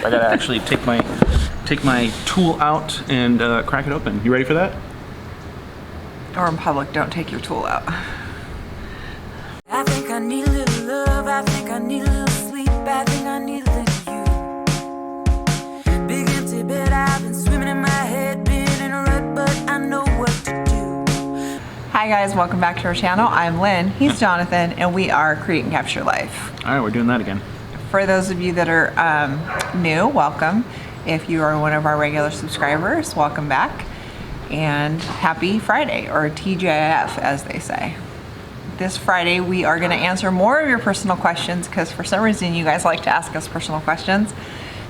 I gotta actually take my tool out and crack it open. You ready for that? Or in public, don't take your tool out. I think I need a little love, I think I need a little sleep, I think I need a little you. Big empty bed, I've been swimming in my head, been in a rut, but I know what to do. Hi guys, welcome back to our channel. I'm Lynn, he's Jonathan, and we are Create and Capture Life. All right, we're doing that again. For those of you that are new, welcome. If you are one of our regular subscribers, welcome back. And happy Friday, or TGIF as they say. This Friday we are going to answer more of your personal questions because for some reason you guys like to ask us personal questions.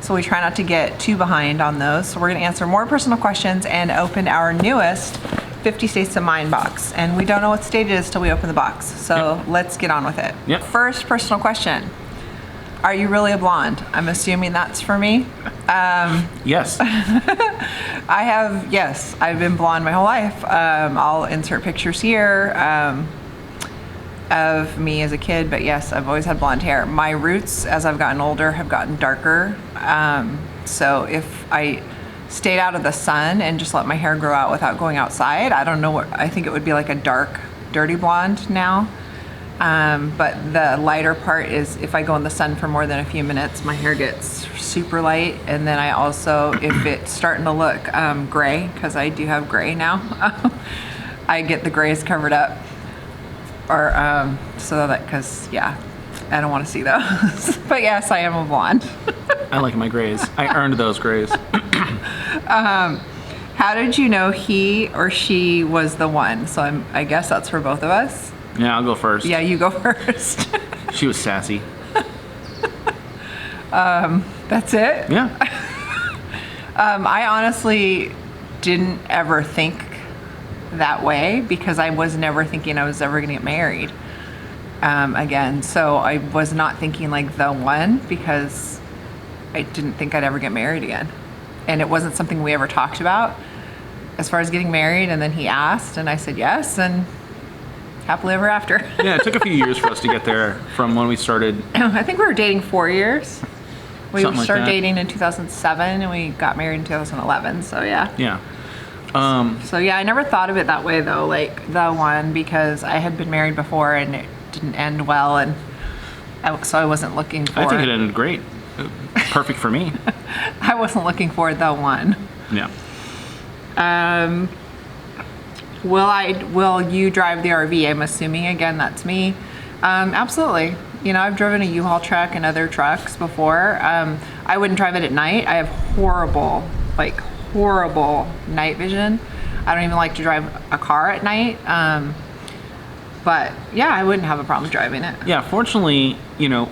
So we try not to get too behind on those. So we're going to answer more personal questions and open our newest 50 States of Mind box. And we don't know what state it is till we open the box. So Let's get on with it. Yep. First personal question. Are you really a blonde? I'm assuming that's for me. Yes. Yes, I've been blonde my whole life. I'll insert pictures here of me as a kid, but yes, I've always had blonde hair. My roots, as I've gotten older, have gotten darker. So if I stayed out of the sun and just let my hair grow out without going outside, I don't know what, I think it would be like a dark, dirty blonde now. But the lighter part is if I go in the sun for more than a few minutes, my hair gets super light. And then I also, if it's starting to look gray, because I do have gray now, I get the grays covered up. Or so that, because yeah, I don't want to see those. But yes, I am a blonde. I like my grays. I earned those grays. How did you know he or she was the one? So I guess that's for both of us. Yeah, I'll go first. Yeah, you go first. She was sassy. That's it? Yeah. I honestly didn't ever think that way because I was never thinking I was ever going to get married again. So I was not thinking like the one because I didn't think I'd ever get married again. And it wasn't something we ever talked about as far as getting married. And then he asked and I said yes, and happily ever after. Yeah, it took a few years for us to get there from when we started. I think we were dating 4 years. We Something like started that. dating in 2007 and we got married in 2011. So yeah. Yeah. So yeah, I never thought of it that way though, like the one, because I had been married before and it didn't end well, and so I wasn't looking for. I think it ended great. Perfect for me. I wasn't looking for the one. Yeah. Will you drive the RV? I'm assuming again that's me. Absolutely. You know, I've driven a U-Haul truck and other trucks before. I wouldn't drive it at night. I have horrible night vision. I don't even like to drive a car at night. But yeah, I wouldn't have a problem driving it. Yeah, fortunately, you know,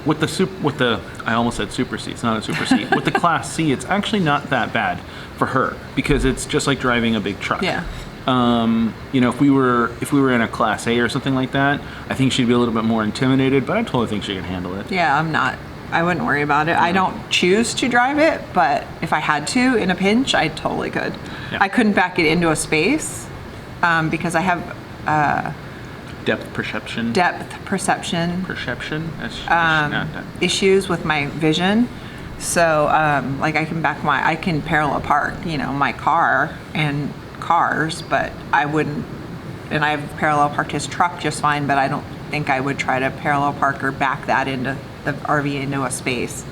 with the I almost said Super C. It's not a Super C. With the Class C, it's actually not that bad for her because it's just like driving a big truck. Yeah. You know, if we were in a Class A or something like that, I think she'd be a little bit more intimidated, but I totally think she could handle it. Yeah, I wouldn't worry about it. I don't choose to drive it, but if I had to in a pinch, I totally could. Yeah. I couldn't back it into a space because I have Depth perception. Issues with my vision. So like I can parallel park, you know, my car and cars, but I wouldn't, and I've parallel parked his truck just fine, but I don't think I would try to parallel park or back that into the RV into a space.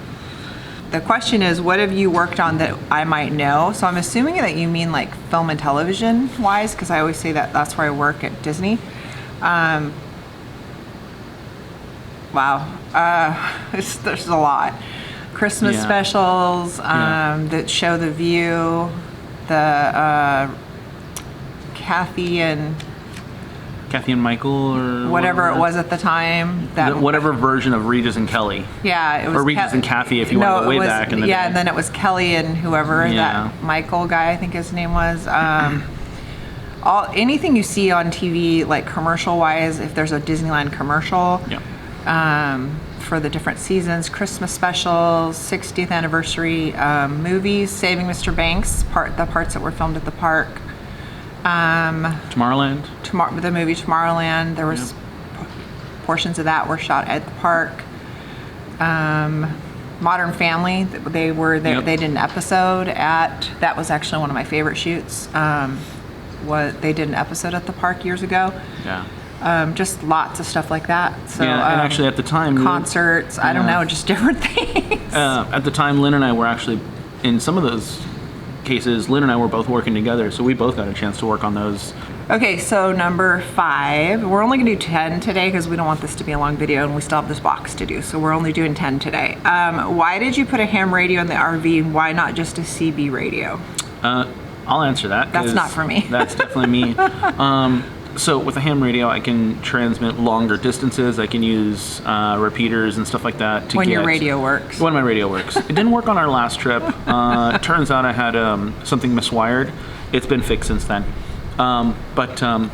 The question is, what have you worked on that I might know? So I'm assuming that you mean like film and television wise, because I always say that that's where I work at Disney. Wow. There's a lot. Christmas specials that show the view, the Kathy and Michael or whatever it was at the time. That whatever version of Regis and Kelly. Yeah, it was. Or Regis and Kathy, if you want to go way back in the day. Yeah, and then it was Kelly and whoever that Michael guy, I think his name was. Anything you see on TV, like commercial wise, if there's a Disneyland commercial. Yeah. For the different seasons, Christmas specials, 60th anniversary movies, Saving Mr. Banks, the parts that were filmed at the park. Tomorrowland. The movie Tomorrowland. There was portions of that were shot at the park. Modern Family. They were there. Yep. They did an episode that was actually one of my favorite shoots. They did an episode at the park years ago. Yeah. Just lots of stuff like that. So, yeah, and actually at the time, concerts. I don't know, just different things. At the time, Lynn and I were actually in some of those cases. Lynn and I were both working together, so we both got a chance to work on those. Okay, so number 5. We're only gonna do 10 today because we don't want this to be a long video and we still have this box to do. So we're only doing 10 today. Why did you put a ham radio in the RV? Why not just a CB radio? I'll answer that. That's not for me. That's definitely me. So with a ham radio, I can transmit longer distances. I can use repeaters and stuff like that to When get your radio works. When my radio works. It didn't work on our last trip. Turns out I had something miswired. It's been fixed since then. So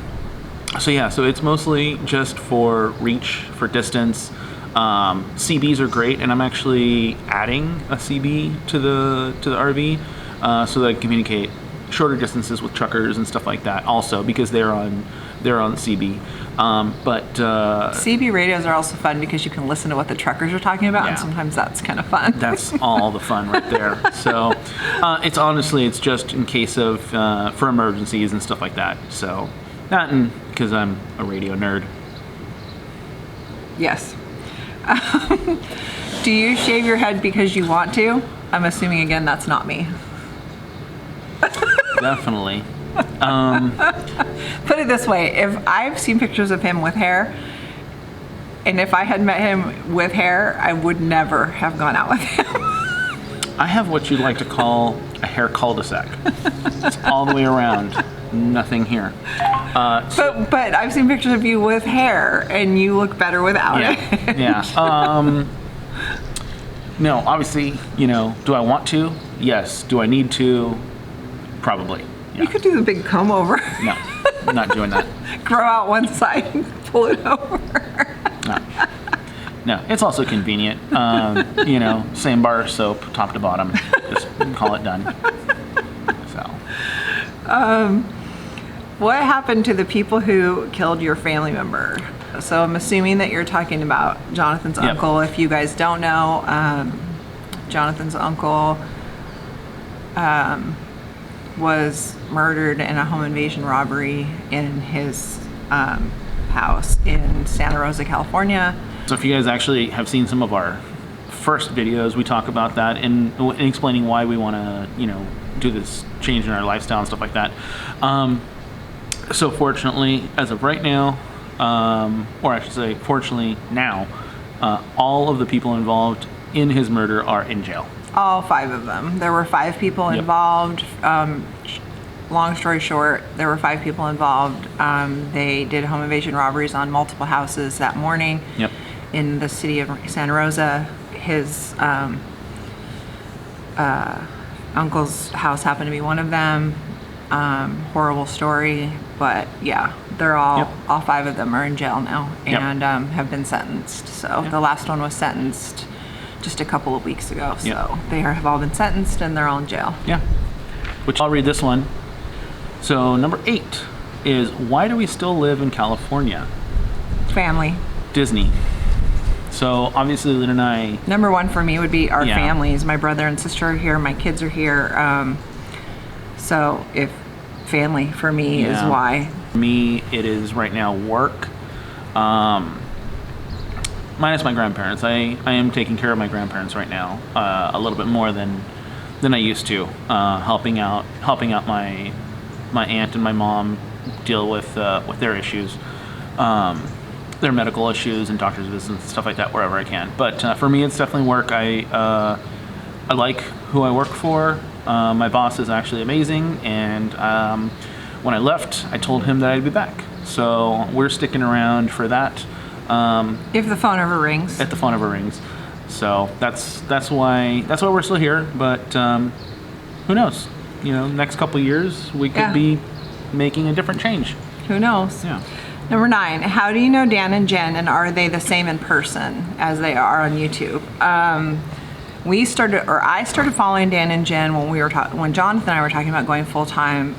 it's mostly just for reach, for distance. CBs are great, and I'm actually adding a CB to the RV so that I can communicate shorter distances with truckers and stuff like that. Also, because they're on CB. CB radios are also fun because you can listen to what the truckers are talking about, and sometimes that's kind of fun. That's all the fun right there. So it's just in case of for emergencies and stuff like that. So not because I'm a radio nerd. Yes. Do you shave your head because you want to? I'm assuming again that's not me. Definitely. Put it this way, if I've seen pictures of him with hair, and if I had met him with hair, I would never have gone out with him. I have what you'd like to call a hair cul-de-sac. It's all the way around, nothing here. But I've seen pictures of you with hair, and you look better without it. Yeah. No, obviously, do I want to? Yes. Do I need to? Probably. Yeah. You could do the big comb over. No, I'm not doing that. Grow out one side and pull it over. No, it's also convenient. Same bar of soap, top to bottom. Just call it done. So. What happened to the people who killed your family member? So I'm assuming that you're talking about Jonathan's uncle. If you guys don't know, Jonathan's uncle was murdered in a home invasion robbery in his house in Santa Rosa, California. So if you guys actually have seen some of our first videos, we talk about that and explaining why we want to, do this change in our lifestyle and stuff like that. So fortunately, as of right now, or I should say fortunately now, all of the people involved in his murder are in jail. All 5 of them. There were 5 people involved. Long story short, there were 5 people involved. They did home invasion robberies on multiple houses that morning in the city of Santa Rosa. His uncle's house happened to be one of them. Horrible story, but yeah, they're all 5 of them are in jail now and have been sentenced. So the last one was sentenced just a couple of weeks ago. So they have all been sentenced and they're all in jail. Yeah. Which I'll read this one. So number 8 is, why do we still live in California? Family. Disney. So obviously Lynn and I. Number 1 for me would be our families. My brother and sister are here. My kids are here. So if family for me is why. For me, it is right now work. Minus my grandparents. I am taking care of my grandparents right now a little bit more than I used to, helping out my aunt and my mom deal with their issues, their medical issues and doctor's visits and stuff like that wherever I can. But for me, it's definitely work. I like who I work for. My boss is actually amazing, and when I left, I told him that I'd be back. So we're sticking around for that. If the phone ever rings. If the phone ever rings. So that's why we're still here. But who knows? Next couple of years we could be making a different change. Who knows? Yeah. Number 9. How do you know Dan and Jen, and are they the same in person as they are on YouTube? I started following Dan and Jen when Jonathan and I were talking about going full time,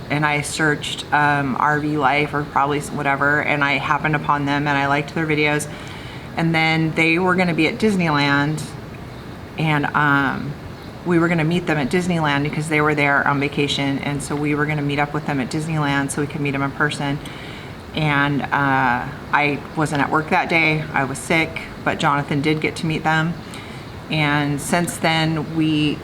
and I searched RV life or probably whatever, and I happened upon them and I liked their videos. And then they were going to be at Disneyland and we were going to meet them at Disneyland because they were there on vacation, and so we were going to meet up with them at Disneyland so we could meet them in person. And I wasn't at work that day. I was sick, but Jonathan did get to meet them. And since then, we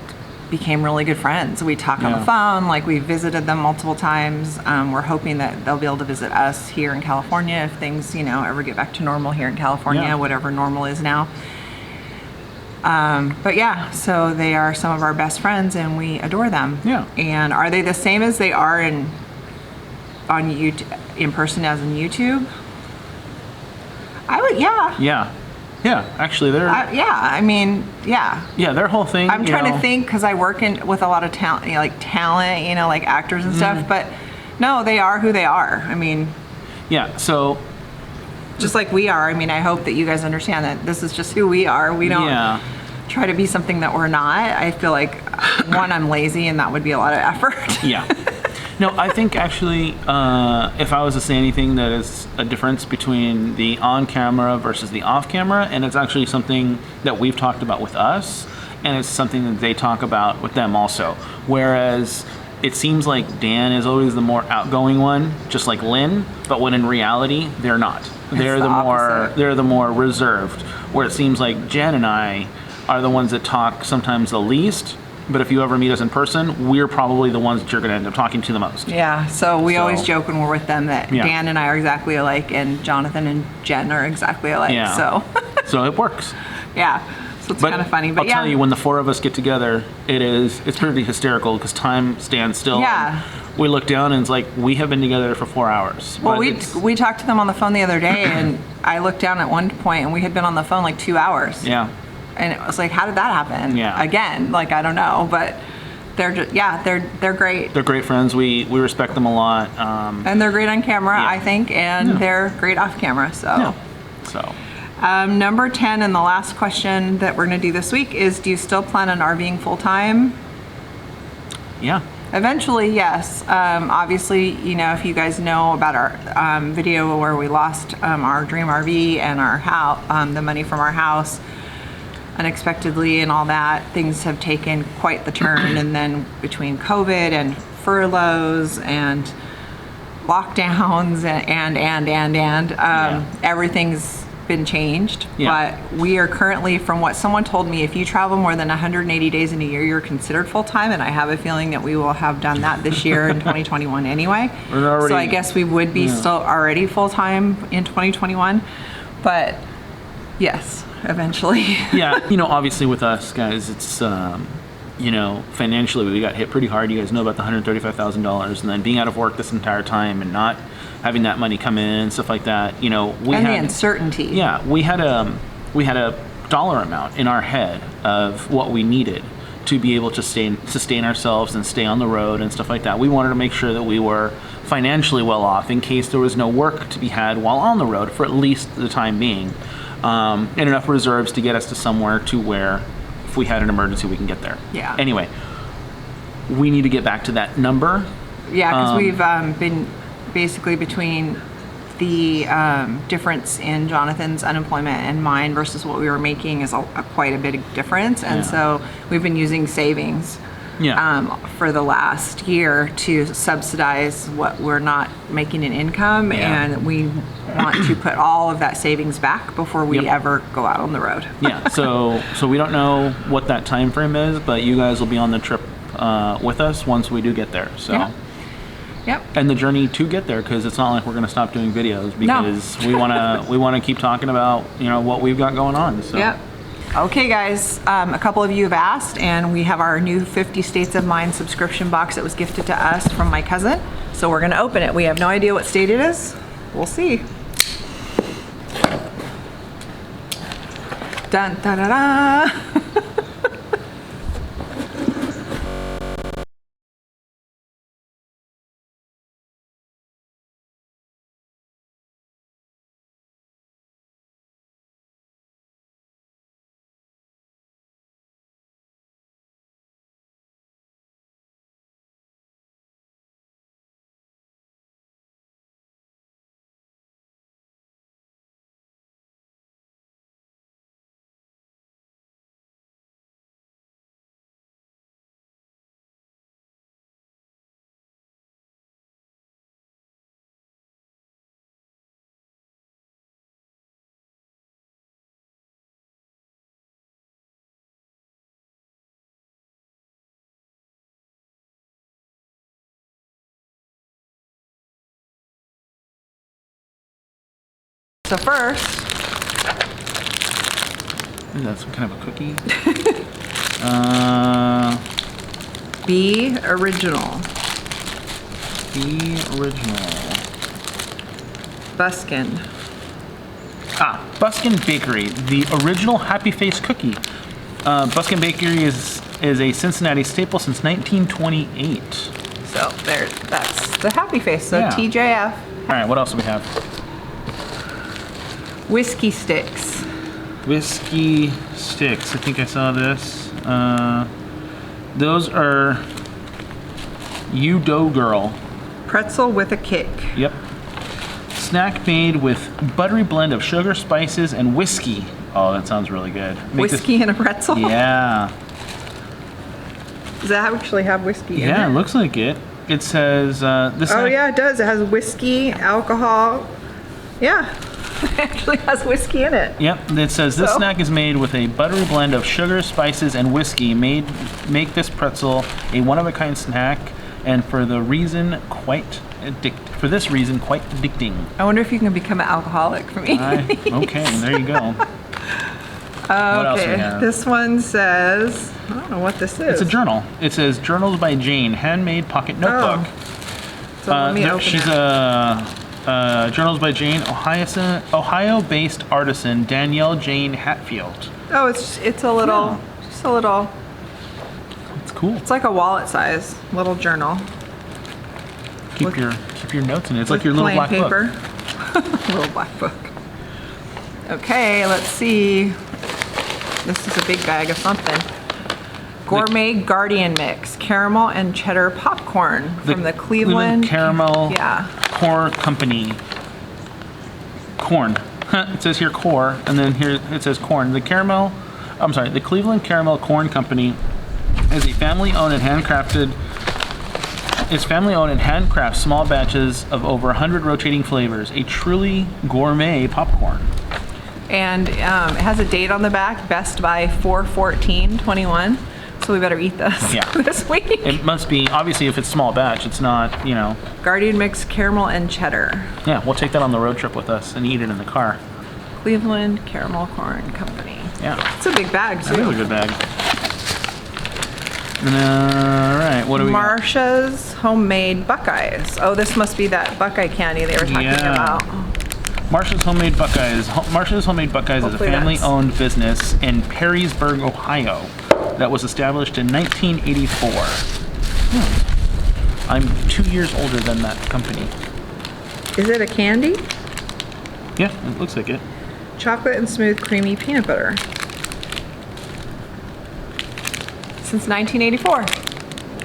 became really good friends. We talk on the phone, like we visited them multiple times. We're hoping that they'll be able to visit us here in California if things, ever get back to normal here in California, whatever normal is now. But yeah, so they are some of our best friends, and we adore them. Yeah. And are they the same as they are on YouTube, in person as in YouTube? I would, yeah. Yeah. Yeah, actually, they're... Yeah. Their whole thing, I'm trying to think, because I work with a lot of talent, like actors and stuff, but no, they are who they are. I mean... Yeah, so... Just like we are. I mean, I hope that you guys understand that this is just who we are. We don't try to be something that we're not. I feel like, one, I'm lazy, and that would be a lot of effort. Yeah. No, I think actually, if I was to say anything that is a difference between the on-camera versus the off-camera, and it's actually something that we've talked about with us, and it's something that they talk about with them also. Whereas it seems like Dan is always the more outgoing one, just like Lynn, but when in reality, they're not. They're the more reserved. Where it seems like Jen and I are the ones that talk sometimes the least. But if you ever meet us in person, we're probably the ones that you're going to end up talking to the most. Yeah, so we always joke when we're with them that Dan and I are exactly alike, and Jonathan and Jen are exactly alike. Yeah. So so it works. Yeah, so it's kind of funny. But I'll tell you, when the four of us get together, it's pretty hysterical because time stands still. Yeah. We look down and it's like we have been together for 4 hours. Well, we talked to them on the phone the other day, and I looked down at one point, and we had been on the phone like 2 hours. Yeah. And it was like, how did that happen? Yeah. Again, like, I don't know, but they're just, they're great. They're great friends. We respect them a lot. And they're great on camera, I think, and they're great off camera. So. Yeah. So. Number 10 and the last question that we're going to do this week is, do you still plan on RVing full time? Yeah. Eventually, yes. Obviously, if you guys know about our video where we lost our dream RV and our house, the money from our house unexpectedly and all that, things have taken quite the turn. And then between COVID and furloughs and lockdowns and everything's been changed. Yeah. But we are currently, from what someone told me, if you travel more than 180 days in a year, you're considered full-time, and I have a feeling that we will have done that this year in 2021 anyway. So I guess we would be still already full-time in 2021, but yes, eventually. Yeah, obviously with us guys, it's financially we got hit pretty hard. You guys know about the $135,000, and then being out of work this entire time and not having that money come in and stuff like that. The uncertainty. Yeah, we had a dollar amount in our head of what we needed to be able to sustain ourselves and stay on the road and stuff like that. We wanted to make sure that we were financially well off in case there was no work to be had while on the road for at least the time being, and enough reserves to get us to somewhere to where if we had an emergency we can get there. Yeah. Anyway, we need to get back to that number. Yeah, because we've been basically between the difference in Jonathan's unemployment and mine versus what we were making is quite a big difference. And so we've been using savings for the last year to subsidize what we're not making in income. And we want to put all of that savings back before we ever go out on the road. So we don't know what that time frame is, but you guys will be on the trip with us once we do get there. So. Yep. And the journey to get there, because it's not like we're going to stop doing videos, because we want to keep talking about what we've got going on. So. Yep. Okay, guys. A couple of you have asked, and we have our new 50 States of Mind subscription box that was gifted to us from my cousin. So we're going to open it. We have no idea what state it is. We'll see. Dun da da da. So first, Is that some kind of a cookie? Be Original. The original. Buskin. Buskin Bakery, the original Happy Face cookie. Buskin Bakery is a Cincinnati staple since 1928. So there, that's the Happy Face. So Yeah. TJF. All right, what else do we have? Whiskey Sticks. Whiskey Sticks. I think I saw this. Those are You Dough Girl. Pretzel with a kick. Yep. Snack made with buttery blend of sugar, spices, and whiskey. Oh, that sounds really good. Make this- Whiskey and a pretzel? Yeah. Does that actually have whiskey in Yeah, it? it looks like it. It says this. Oh yeah, it does. It has whiskey, alcohol. Yeah, it actually has whiskey in it. Yep. It says this So? snack is made with a buttery blend of sugar, spices, and whiskey. Make this pretzel a one-of-a-kind snack, and for this reason, quite addicting. I wonder if you can become an alcoholic for me. Okay, there you go. What else do we Okay, have? this one says, I don't know what this is. It's a journal. It says Journals by Jane, handmade pocket notebook. So let me open She's it. a Journals by Jane, Ohio-based artisan Danielle Jane Hatfield. Oh, it's a little, just a little, It's cool. it's like a wallet size little journal. Keep your notes in it. It's like your little plain black paper. book. Little black book. Okay, let's see. This is a big bag of something. Gourmet Guardian Mix, caramel and cheddar popcorn from the Cleveland Caramel Yeah. Core Company. Corn. It says here core, and then here it says corn. The Cleveland Caramel Corn Company is a family-owned and handcrafted. It's family-owned and handcrafts small batches of over 100 rotating flavors. A truly gourmet popcorn. And it has a date on the back, best by 4/14/21. So we better eat this Yeah. this week. It must be, obviously, if it's small batch, it's not, Guardian Mix caramel and cheddar. Yeah, we'll take that on the road trip with us and eat it in the car. Cleveland Caramel Corn Company. Yeah. It's a big bag That is a too. good bag. All right, what do we got? Marsha's homemade Buckeyes. Oh, this must be that Buckeye candy they were talking Yeah. about. Marshall's Homemade Buckeyes. Marshall's Homemade Buckeyes is a Hopefully that's- family-owned business in Perrysburg, Ohio, that was established in 1984. I'm 2 years older than that company. Is it a candy? Yeah, it looks like it. Chocolate and smooth creamy peanut butter. Since 1984.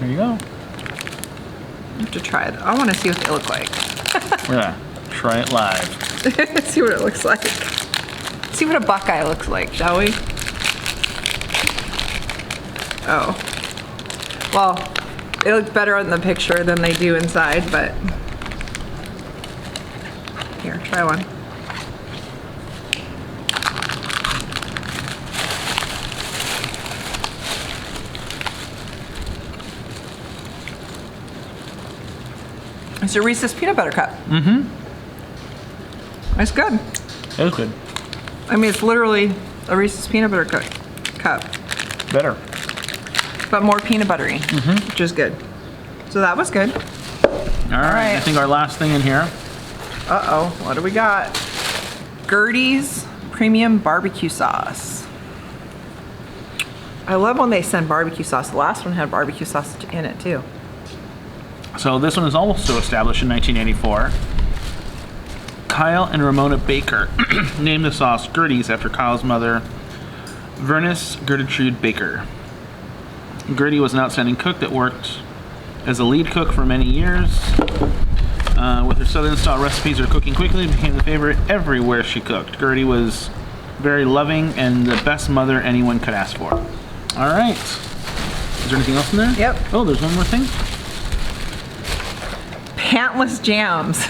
There you go. I have to try it. I want to see what they look like. We're gonna try it live. See what it looks like. See what a Buckeye looks like, shall we? Oh. Well, it looks better on the picture than they do inside, but here, try one. It's a Reese's peanut butter cup. Mm-hmm. It's good. It was good. I mean, it's literally a Reese's peanut butter cup, Better. but more peanut buttery, which is good. So that was good. All right. I think our last thing in here. Uh-oh, what do we got? Gerties Premium Barbecue Sauce. I love when they send barbecue sauce. The last one had barbecue sauce in it too. So this one is also established in 1984. Kyle and Ramona Baker named the sauce Gerties after Kyle's mother, Vernice Gertrude Baker. Gertie was an outstanding cook that worked as a lead cook for many years. With her southern-style recipes, her cooking quickly became the favorite everywhere she cooked. Gertie was very loving and the best mother anyone could ask for. All right. Is there anything else in there? Yep. Oh, there's one more thing. Pantless Jams.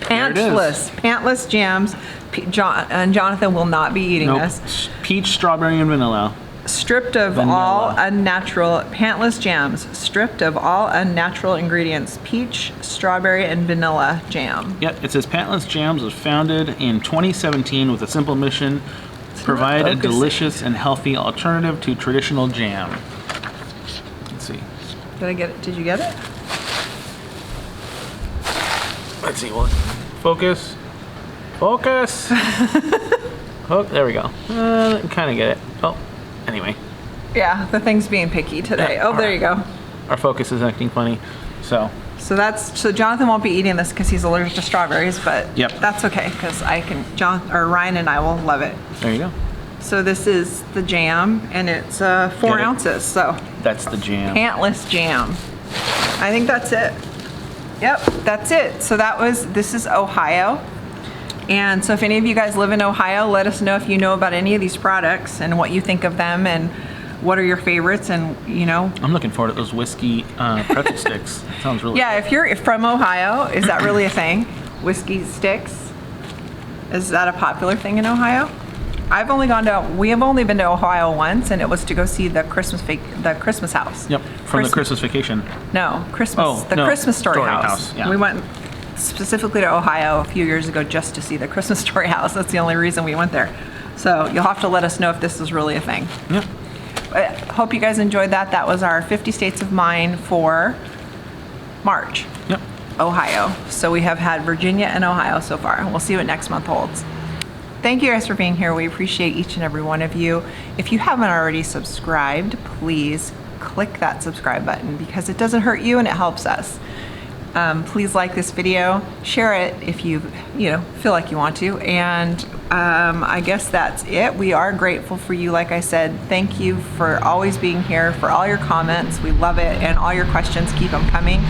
There it is. Pantless Jams. And Jonathan will not be eating Nope. this. Peach, strawberry, and vanilla. stripped of Vanilla. all unnatural, Pantless Jams, stripped of all unnatural ingredients, peach, strawberry, and vanilla jam. Yep, it says Pantless Jams was founded in 2017 with a simple mission: provide a focusing. delicious and healthy alternative to traditional jam. Let's see. Did I get it? Did you get it? Let's see. What? Focus. Focus. Oh, there we go. Kind of get it. Oh, anyway. Yeah, the thing's being picky today. Oh, there you go. Our focus is acting funny. So So Jonathan won't be eating this because he's allergic to strawberries, but Yep. that's okay because Ryan and I will love it. there you go. So this is the jam, and it's 4 Get it? ounces. So That's the jam. Pantless Jam. I think that's it. Yep, that's it. So this is Ohio. And so if any of you guys live in Ohio, let us know if you know about any of these products and what you think of them and what are your favorites, and I'm looking forward to those whiskey pretzel sticks. Sounds really yeah, if you're from Ohio, is that really a thing? Whiskey sticks? Is that a popular thing in Ohio? We have only been to Ohio once, and it was to go see the Christmas house. Yep, from the Christmas vacation. No, Christmas. Oh, the no, Christmas Story Story House. House, yeah. We went specifically to Ohio a few years ago just to see the Christmas Story House. That's the only reason we went there. So you'll have to let us know if this is really a thing. Yep. I hope you guys enjoyed that. That was our 50 States of Mind for March. Yep. Ohio. So we have had Virginia and Ohio so far. We'll see what next month holds. Thank you guys for being here. We appreciate each and every one of you. If you haven't already subscribed, please click that subscribe button because it doesn't hurt you and it helps us. Please like this video, share it if you feel like you want to, and I guess that's it. We are grateful for you. Like I said, thank you for always being here, for all your comments. We love it, and all your questions, keep them coming.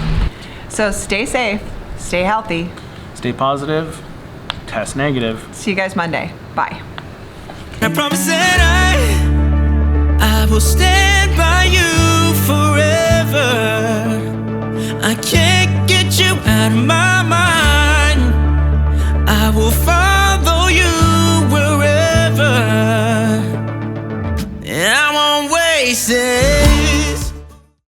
So stay safe, stay healthy. Stay positive. Test negative. See you guys Monday. Bye. I promise that I will stand by you forever. I can't get you out of my mind. I will follow you wherever. I won't waste it.